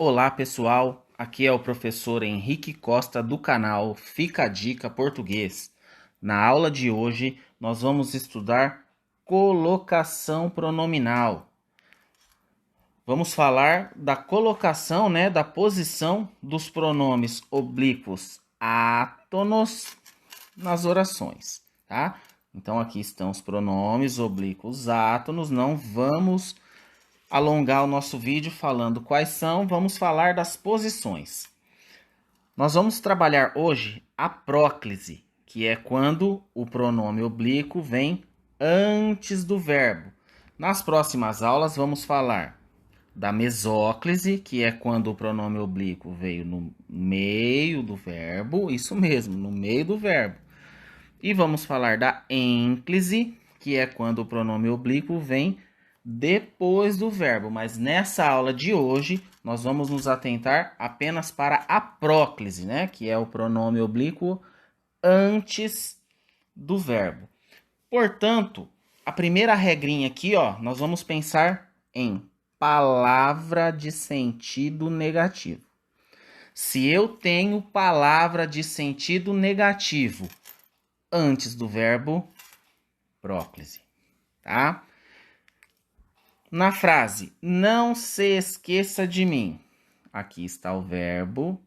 Olá pessoal, aqui é o professor Henrique Costa do canal Fica a Dica Português. Na aula de hoje nós vamos estudar colocação pronominal. Vamos falar da colocação, da posição dos pronomes oblíquos átonos nas orações, tá? Então aqui estão os pronomes oblíquos átonos, não vamos alongar o nosso vídeo falando quais são, vamos falar das posições. Nós vamos trabalhar hoje a próclise, que é quando o pronome oblíquo vem antes do verbo. Nas próximas aulas vamos falar da mesóclise, que é quando o pronome oblíquo veio no meio do verbo, isso mesmo, no meio do verbo. E vamos falar da ênclise, que é quando o pronome oblíquo vem depois do verbo, mas nessa aula de hoje nós vamos nos atentar apenas para a próclise, que é o pronome oblíquo antes do verbo. Portanto, a primeira regrinha aqui, nós vamos pensar em palavra de sentido negativo. Se eu tenho palavra de sentido negativo antes do verbo, próclise, tá? Na frase, não se esqueça de mim. Aqui está o verbo.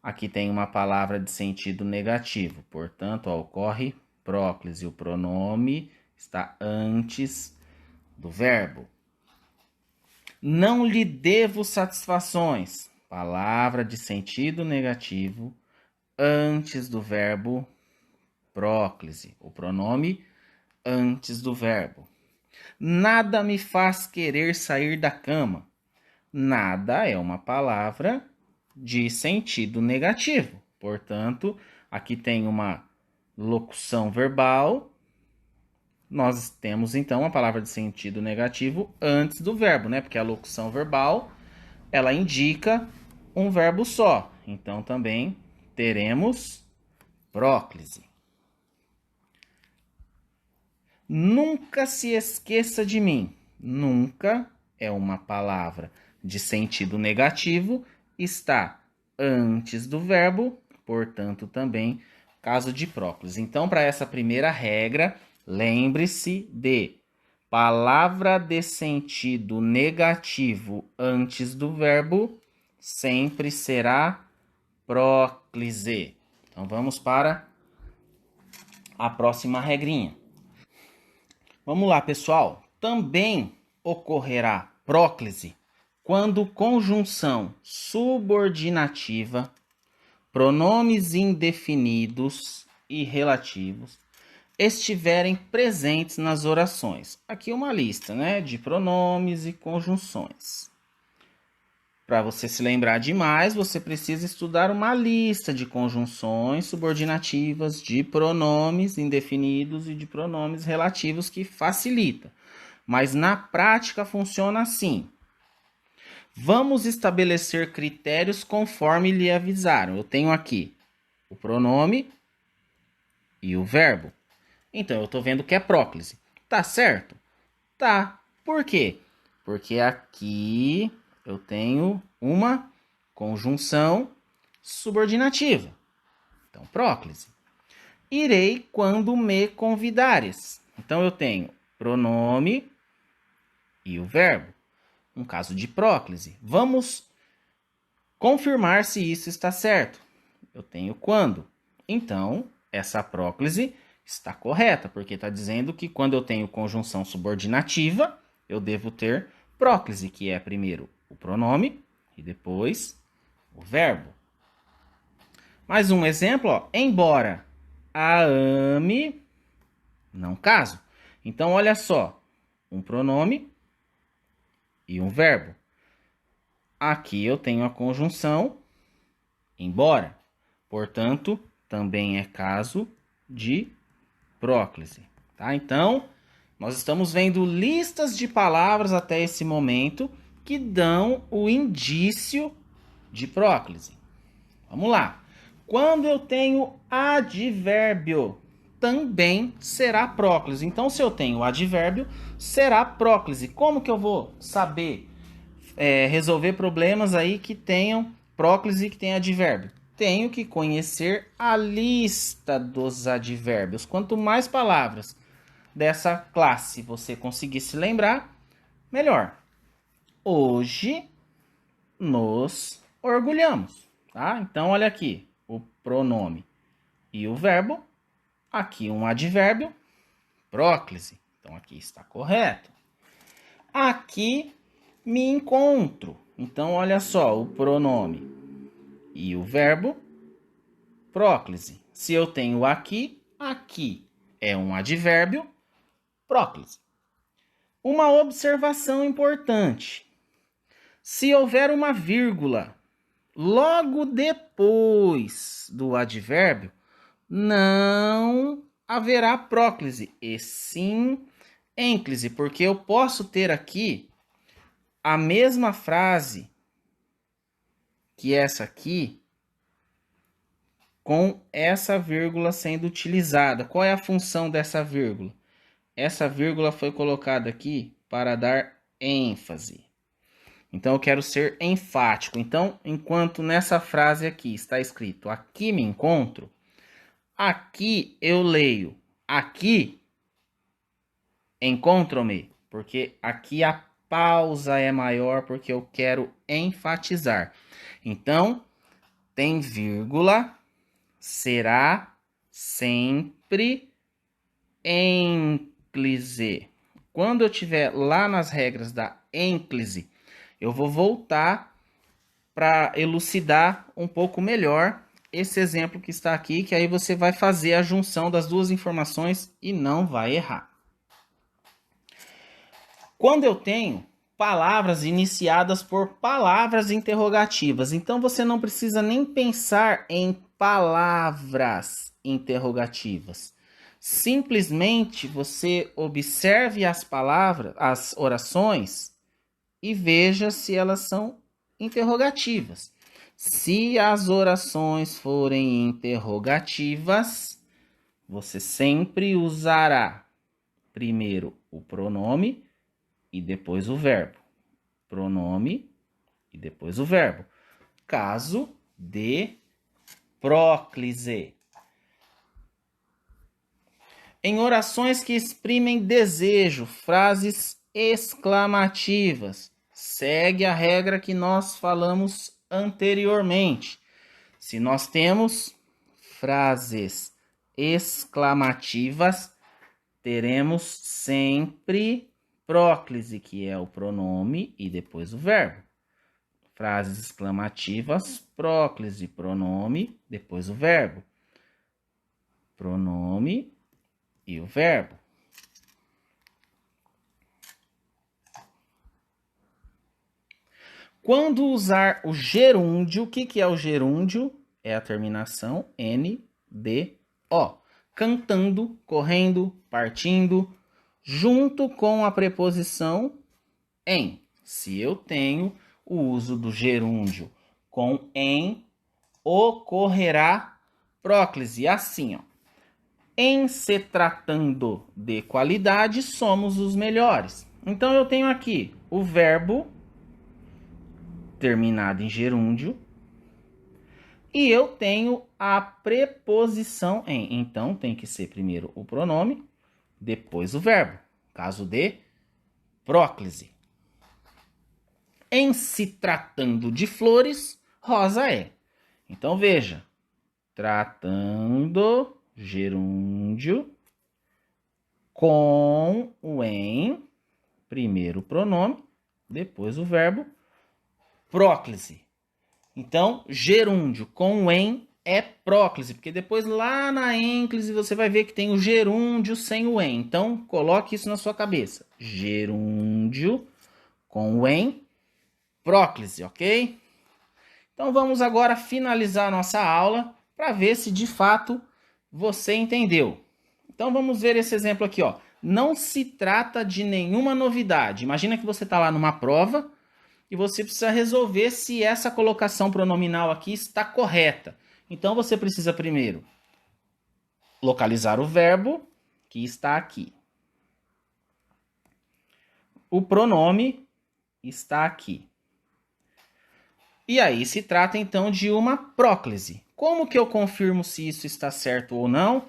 Aqui tem uma palavra de sentido negativo. Portanto, ocorre próclise. O pronome está antes do verbo. Não lhe devo satisfações. Palavra de sentido negativo antes do verbo próclise. O pronome antes do verbo. Nada me faz querer sair da cama. Nada é uma palavra de sentido negativo. Portanto, aqui tem uma locução verbal. Nós temos, então, a palavra de sentido negativo antes do verbo, Porque a locução verbal, ela indica um verbo só. Então, também teremos próclise. Nunca se esqueça de mim. Nunca é uma palavra de sentido negativo, está antes do verbo, portanto, também caso de próclise. Então, para essa primeira regra, lembre-se de palavra de sentido negativo antes do verbo sempre será próclise. Então, vamos para a próxima regrinha. Vamos lá, pessoal. Também ocorrerá próclise quando conjunção subordinativa, pronomes indefinidos e relativos estiverem presentes nas orações. Aqui uma lista, de pronomes e conjunções. Para você se lembrar de mais, você precisa estudar uma lista de conjunções subordinativas, de pronomes indefinidos e de pronomes relativos que facilita. Mas na prática funciona assim. Vamos estabelecer critérios conforme lhe avisaram. Eu tenho aqui o pronome e o verbo. Então, eu estou vendo que é próclise. Tá certo? Tá. Por quê? Porque aqui eu tenho uma conjunção subordinativa. Então, próclise. Irei quando me convidares. Então, eu tenho pronome e o verbo. Um caso de próclise. Vamos confirmar se isso está certo. Eu tenho quando. Então, essa próclise está correta, porque está dizendo que quando eu tenho conjunção subordinativa, eu devo ter próclise, que é primeiro o pronome e depois o verbo. Mais um exemplo, embora a ame, não caso. Então, olha só, um pronome e um verbo. Aqui eu tenho a conjunção embora. Portanto, também é caso de próclise, tá? Então, nós estamos vendo listas de palavras até esse momento que dão o indício de próclise. Vamos lá. Quando eu tenho advérbio, também será próclise. Então, se eu tenho advérbio, será próclise. Como que eu vou saber? resolver problemas aí que tenham próclise e que tenham advérbio? Tenho que conhecer a lista dos advérbios. Quanto mais palavras dessa classe você conseguir se lembrar, melhor. Hoje nos orgulhamos, tá? Então, olha aqui, o pronome e o verbo. Aqui um advérbio, próclise. Então, aqui está correto. Aqui me encontro. Então, olha só, o pronome e o verbo, próclise. Se eu tenho aqui, aqui é um advérbio, próclise. Uma observação importante. Se houver uma vírgula logo depois do advérbio, não haverá próclise, e sim ênclise, porque eu posso ter aqui a mesma frase que essa aqui, com essa vírgula sendo utilizada. Qual é a função dessa vírgula? Essa vírgula foi colocada aqui para dar ênfase. Então, eu quero ser enfático. Então, enquanto nessa frase aqui está escrito aqui me encontro, aqui eu leio aqui encontro-me, porque aqui a pausa é maior porque eu quero enfatizar. Então, tem vírgula, será sempre ênclise. Quando eu estiver lá nas regras da ênclise, eu vou voltar para elucidar um pouco melhor esse exemplo que está aqui, que aí você vai fazer a junção das duas informações e não vai errar. Quando eu tenho palavras iniciadas por palavras interrogativas, então você não precisa nem pensar em palavras interrogativas. Simplesmente você observe as palavras, as orações, e veja se elas são interrogativas. Se as orações forem interrogativas, você sempre usará primeiro o pronome e depois o verbo. Pronome e depois o verbo. Caso de próclise. Em orações que exprimem desejo, frases exclamativas, segue a regra que nós falamos anteriormente. Se nós temos frases exclamativas, teremos sempre próclise, que é o pronome e depois o verbo. Frases exclamativas, próclise, pronome, depois o verbo. Pronome e o verbo. Quando usar o gerúndio, o que é o gerúndio? É a terminação NDO. Cantando, correndo, partindo, junto com a preposição em. Se eu tenho o uso do gerúndio com em, ocorrerá próclise. Assim, ó. Em se tratando de qualidade, somos os melhores. Então, eu tenho aqui o verbo terminado em gerúndio e eu tenho a preposição em. Então, tem que ser primeiro o pronome, depois o verbo. Caso de próclise. Em se tratando de flores, rosa é. Então, veja. Tratando, gerúndio, com o em, primeiro o pronome, depois o verbo, próclise. Então, gerúndio com o em é próclise, porque depois lá na ênclise você vai ver que tem o gerúndio sem o em. Então, coloque isso na sua cabeça. Gerúndio com o em, próclise, ok? Então, vamos agora finalizar a nossa aula para ver se de fato você entendeu. Então, vamos ver esse exemplo aqui, ó. Não se trata de nenhuma novidade. Imagina que você está lá numa prova e você precisa resolver se essa colocação pronominal aqui está correta. Então, você precisa primeiro localizar o verbo que está aqui. O pronome está aqui. E aí se trata então de uma próclise. Como que eu confirmo se isso está certo ou não?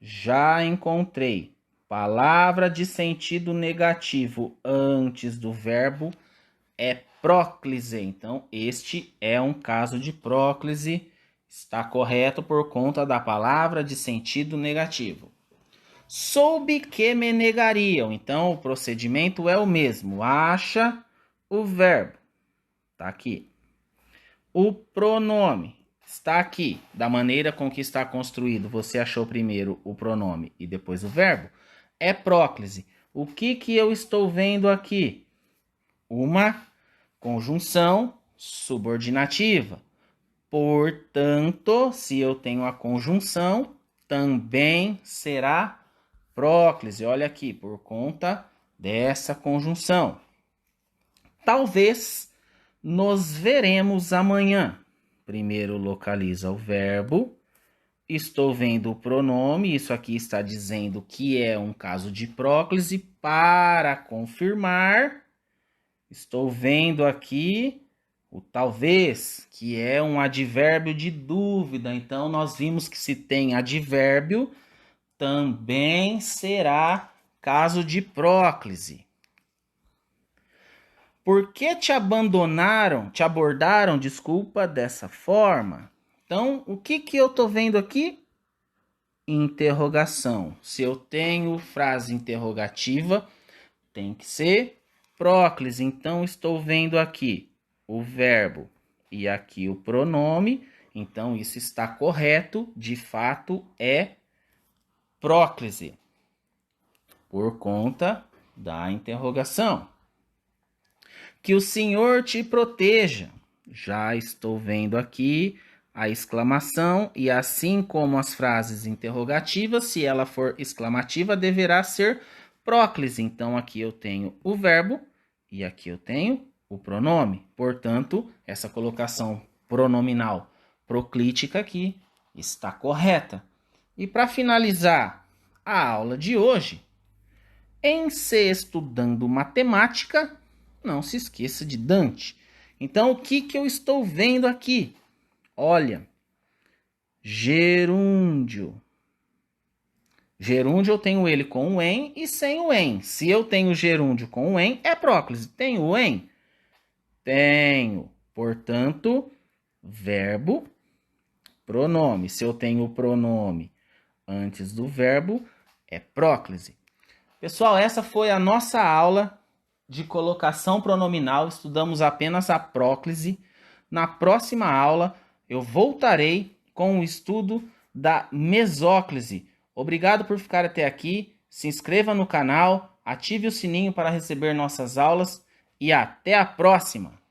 Já encontrei. Palavra de sentido negativo antes do verbo é próclise. Então, este é um caso de próclise. Está correto por conta da palavra de sentido negativo. Soube que me negariam. Então, o procedimento é o mesmo. Acha o verbo. Está aqui. O pronome está aqui. Da maneira com que está construído, você achou primeiro o pronome e depois o verbo. É próclise. O que eu estou vendo aqui? Uma conjunção subordinativa. Portanto, se eu tenho a conjunção, também será próclise. Olha aqui, por conta dessa conjunção. Talvez nos veremos amanhã. Primeiro localiza o verbo. Estou vendo o pronome. Isso aqui está dizendo que é um caso de próclise. Para confirmar, estou vendo aqui o talvez, que é um advérbio de dúvida. Então, nós vimos que se tem advérbio, também será caso de próclise. Por que te abordaram, dessa forma? Então, o que eu estou vendo aqui? Interrogação. Se eu tenho frase interrogativa, tem que ser próclise. Então, estou vendo aqui o verbo e aqui o pronome. Então, isso está correto. De fato, é próclise. Por conta da interrogação. Que o Senhor te proteja. Já estou vendo aqui a exclamação e assim como as frases interrogativas, se ela for exclamativa, deverá ser próclise. Então, aqui eu tenho o verbo e aqui eu tenho o pronome. Portanto, essa colocação pronominal proclítica aqui está correta. E para finalizar a aula de hoje, em se estudando matemática, não se esqueça de Dante. Então, o que eu estou vendo aqui? Olha, gerúndio. Gerúndio eu tenho ele com o em e sem o em. Se eu tenho gerúndio com o em, é próclise. Tenho o em? Tenho. Portanto, verbo, pronome. Se eu tenho o pronome antes do verbo, é próclise. Pessoal, essa foi a nossa aula de colocação pronominal. Estudamos apenas a próclise. Na próxima aula, eu voltarei com o estudo da mesóclise. Obrigado por ficar até aqui. Se inscreva no canal, ative o sininho para receber nossas aulas e até a próxima!